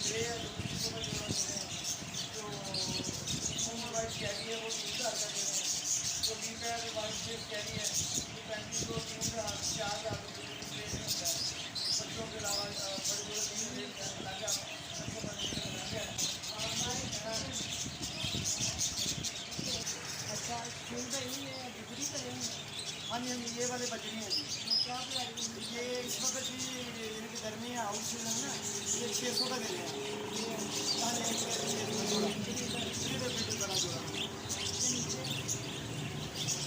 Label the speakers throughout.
Speaker 1: Grey है जो 2500 का जोड़ा दे रहे हैं। जो ओवर वाइट कैरी है वो 3000 का दे रहे हैं। जो B pad white face carry है वो 3500 3000 4000 रुपये इस रेंज में होता है। बच्चों के अलावा बड़े बड़े तीन रेंज अलग है, बच्चों का रेट अलग है।
Speaker 2: अच्छा स्कूल का यही है, डिग्री करेंगे
Speaker 1: हाँ जी हाँ जी, ये वाले बजरी हैं जी।
Speaker 2: तो क्या प्राइस है?
Speaker 1: ये इस वक्त जी इनकी गर्मी है, आउट सीजन ना, ये 600 का दे रहे हैं।
Speaker 2: ये
Speaker 1: हाँ जी, 600 जोड़ा,
Speaker 2: तकरीबन
Speaker 1: 3 बड़ा जोड़ा।
Speaker 2: इसके नीचे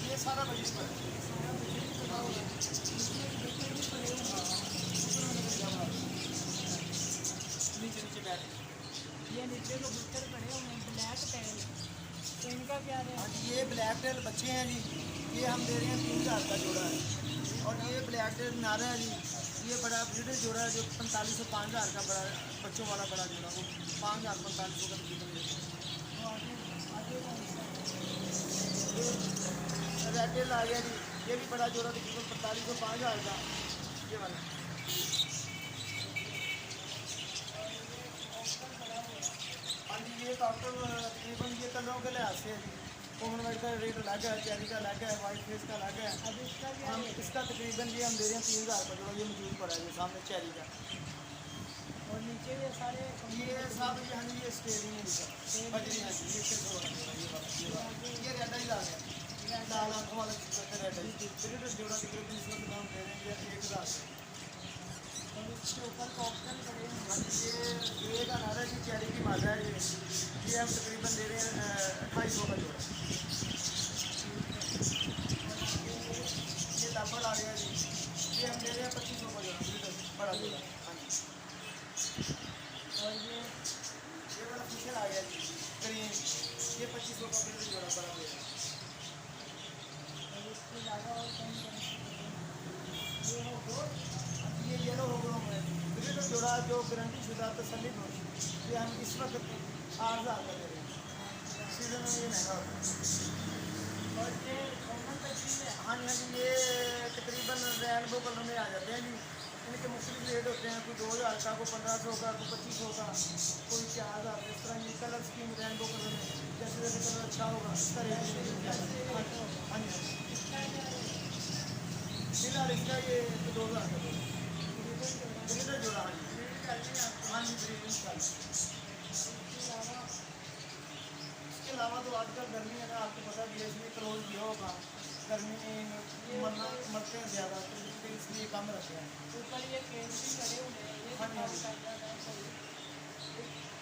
Speaker 1: ये सारा बजरी पर है।
Speaker 2: सारा बजरी पड़ा होगा, इसमें बच्चे भी पड़े हुए हैं।
Speaker 1: नीचे नीचे बैठ।
Speaker 2: ये नीचे कबूतर पड़े हुए हैं ब्लैक टेल, तो इनका क्या
Speaker 1: हाँ
Speaker 2: रेट?
Speaker 1: जी, ये ब्लैक टेल बच्चे हैं जी, ये हम दे रहे हैं 3000 का जोड़ा है। और ये ब्लैक टेल नारा है जी, ये बड़ा ब्रीडर जोड़ा है जो 4500 5000 का बड़ा बच्चों वाला बड़ा जोड़ा, वो 5000 4500 का तकरीबन देते हैं।
Speaker 2: तो आगे आगे कौन सा है?
Speaker 1: ये रेड टेल आ गया जी, ये भी बड़ा जोड़ा तकरीबन 4500 5000 का, ये वाला। हाँ जी, ये डॉक्टर तकरीबन ये कलरों के लिहाज से है जी। कॉमन वाइट का रेट अलग है, चेरी का अलग है, वाइट फेस का अलग है।
Speaker 2: अब इसका क्या
Speaker 1: हम
Speaker 2: रेट है?
Speaker 1: इसका तकरीबन ये हम दे रहे हैं 3000 का जोड़ा, ये मौजूद पड़ा है ये सामने चेरी का।
Speaker 2: और नीचे ये सारे
Speaker 1: ये सब ये हाँ जी, ये स्टेरिंग है इसका, बजरी है जी, ये 600 वाला जोड़ा, ये रेड ही आ गया, लाल आंखों वाला रेड है जी। ब्रीडर जोड़ा तकरीबन इस वक्त हम दे रहे हैं 1000 का।
Speaker 2: और इसके ऊपर कॉप्टन पड़े हैं।
Speaker 1: हाँ जी, ये का नारा है जी, चेरी की मात्रा है ये हम तकरीबन दे रहे हैं 2800 का जोड़ा। ये लापड़ आ गया जी, ये हम दे रहे हैं 2500 का जोड़ा, बड़ा जोड़ा। हाँ जी,
Speaker 2: और ये
Speaker 1: वाला फिशर आ गया जी ग्रीन, ये 2500 का फिर जोड़ा बड़ा दे रहे हैं।
Speaker 2: और इसके अलावा और कौन कौन से पड़े हैं? ये हो गो
Speaker 1: ये येलो हो गया है ब्रीडर जोड़ा जो गारंटी शुदा तसल्ली नोश, ये हम इस वक्त 8000 का दे रहे हैं। सीजन में ये महंगा होता है।
Speaker 2: और ये कॉमन तकरीब है।
Speaker 1: हाँ जी हाँ जी, ये तकरीबन रेनबो कलर में आ जाते हैं जी। इनके मुख्तलिफ रेट होते हैं, कोई 2000 का, कोई 1500 का, कोई 2500 का, कोई 4000। इस तरह ये कलर स्कीम रेनबो कलर में जैसे जैसे कलर अच्छा होगा इसका रेट हाँ जी हाँ जी।
Speaker 2: इसका क्या रेट है?
Speaker 1: फिलहाल इसका ये 2000 का
Speaker 2: तकरीबन जो है
Speaker 1: ब्रीडर जोड़ा। हाँ जी
Speaker 2: ब्रीड करनी आती
Speaker 1: हाँ जी, ब्रीडिंग का।
Speaker 2: है। इसके अलावा
Speaker 1: इसके अलावा तो आजकल गर्मी है ना, आपको पता भी है, इसमें क्लोज दिया होगा, गर्मी मरते हैं ज़्यादा, तो इसलिए कम रखते हैं।
Speaker 2: ऊपर ये केज भी पड़े हुए हैं, ये
Speaker 1: हाँ जी, हाँ जी।
Speaker 2: करना है कोई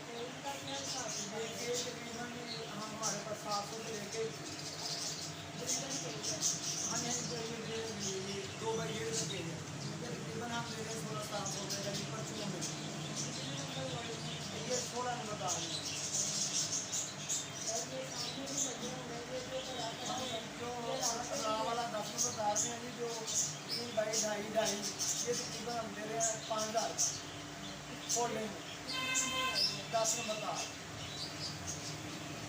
Speaker 2: केज का क्या हिसाब है?
Speaker 1: देखिए तकरीबन हम हमारे पास 700 से लेके
Speaker 2: ब्रीडर केज है।
Speaker 1: हाँ जी, ये 2x1 का पेज है, ये तकरीबन हम दे रहे हैं 16-1700 रुपये का लीपर चूल्हा में।
Speaker 2: कितने नंबर वाले हैं?
Speaker 1: ये 16 नंबर का आ रही है।
Speaker 2: और ये सामने भी लगे हुए हैं, ये जो बड़ा बड़ा है,
Speaker 1: जो
Speaker 2: ये रात
Speaker 1: रा वाला 10 नंबर का आ रहे हैं जी, जो 3 बाई 2.5 ये तकरीबन हम दे रहे हैं 5000 फोल्ड में, 10 नंबर का।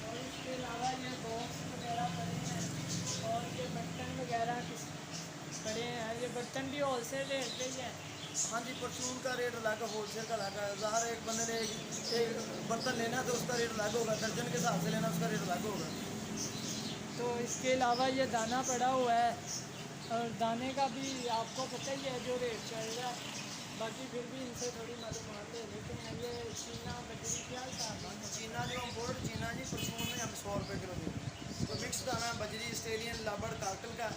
Speaker 2: और इसके अलावा ये बॉक्स वगैरह पड़े हैं, और ये बर्तन वगैरह पड़े हैं। ये बर्तन भी होलसेल रेट पे ही है।
Speaker 1: हाँ जी, परचून का रेट अलग है, होलसेल का अलग है। ज़ाहिर है एक बंदे ने एक बर्तन लेना तो उसका रेट अलग होगा, दर्जन के हिसाब से लेना उसका रेट अलग होगा।
Speaker 2: तो इसके अलावा ये दाना पड़ा हुआ है, और दाने का भी आपको पता ही है जो रेट चल रहा है। बाकी फिर भी इनसे थोड़ी मालूमात ले लेते हैं। ये चीना बजरी क्या हिसाब है?
Speaker 1: चीना जो बोर्ड चीना जी परचून में हम 100 रुपये किलो देते हैं। तो मिक्स दाना बजरी स्टेलियन लाबड़ काकल का,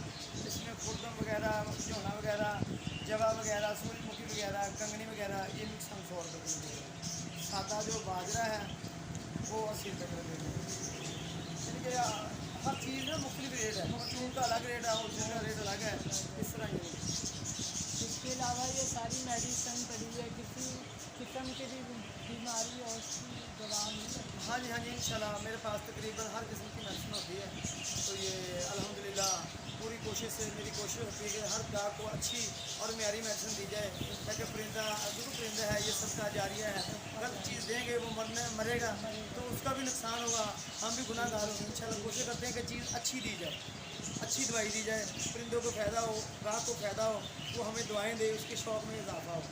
Speaker 1: इसमें खुर्दम वगैरह, झोना वगैरह, जवा वगैरह, सूरजमुखी वगैरह, कंगनी वगैरह, ये मिक्स हम 100 रुपये किलो देते हैं। सादा जो बाजरा है वो 80 रुपये किलो देते हैं। यानी कि हर चीज़ में मुख्तलिफ रेट है, परचून का अलग रेट है, होलसेल का रेट अलग है, इस तरह ही है।
Speaker 2: इसके अलावा ये सारी मेडिसिन पड़ी है, किसी किस्म की भी बीमारी और उसकी दवा मिल सकती है?
Speaker 1: हाँ जी हाँ जी, इंशाल्लाह मेरे पास तकरीबन हर किस्म की मेडिसिन होती है। तो ये अल्हम्दुलिल्लाह पूरी कोशिश से मेरी कोशिश होती है कि हर गाहक को अच्छी और म्यारी मेडिसिन दी जाए, ताकि परिंदा जो परिंदा है ये सबका जारिया है, गलत चीज़ देंगे वो मरेगा तो उसका भी नुकसान होगा, हम भी गुनाहगार होंगे। इंशाल्लाह कोशिश करते हैं कि चीज़ अच्छी दी जाए, अच्छी दवाई दी जाए, परिंदों को फ़ायदा हो, गाहक को फ़ायदा हो, वो हमें दवाएँ दे, उसके शौक़ में इजाफा हो।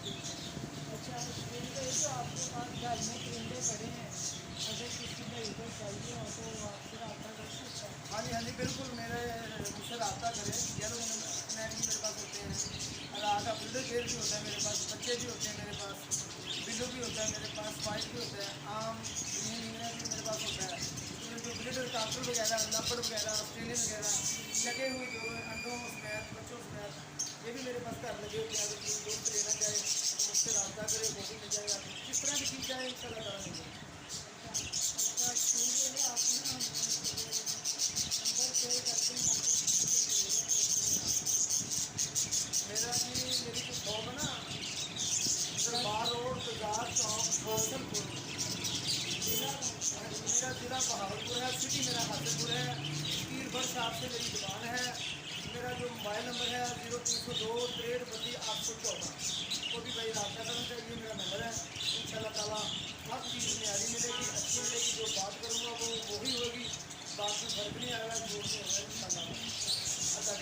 Speaker 2: अच्छा, स्कूल के जो आपके पास घर में परिंदे पड़े हैं, अगर किसी भाई को चाहिए हो तो वो आपसे रब्ता कर सकता है।
Speaker 1: हाँ जी बिल्कुल, मेरे मुझसे रब्ता करें। येलो नेट भी मेरे पास होते हैं, रात का बुल्डर शेर भी होता है मेरे पास, बच्चे भी होते हैं मेरे पास, बिल्लू भी होता है मेरे पास, वाइट भी होता है, आम ग्रीन इंग्लैंड भी मेरे पास होता है। तो जो ब्लिटर काकल वगैरह, लपड़ वगैरह, ऑस्ट्रेलियन वगैरह लगे हुए जो अंडों समेत, बच्चों समेत, ये भी मेरे पास घर लगे होते हैं। अगर कोई दोस्त लेना चाहे तो मुझसे रब्ता करे, वो भी मिल जाएगा। जिस तरह की चीज़ चाहे इंशाल्लाह ताला मिल जाएगी।
Speaker 2: अच्छा, स्कूल के लिए आप ना नंबर शेयर करते हैं
Speaker 1: मेरा जी, मेरी जो शॉप है ना, दरबार रोड, बाजार चौक, हासिलपुर। मेरा ज़िला बहावलपुर है, सिटी मेरा हासिलपुर है। पीर भर शॉप से मेरी दुकान है। मेरा जो मोबाइल नंबर है 0302 6332 814। को भी भाई रब्ता करना चाहिए, मेरा नंबर है। इंशाल्लाह ताला हर चीज़ न्यारी मिलेगी, अच्छी मिलेगी। जो बात करूँगा वो वही होगी, बात में फर्क नहीं आएगा, जो नहीं होगा इंशाल्लाह। अच्छा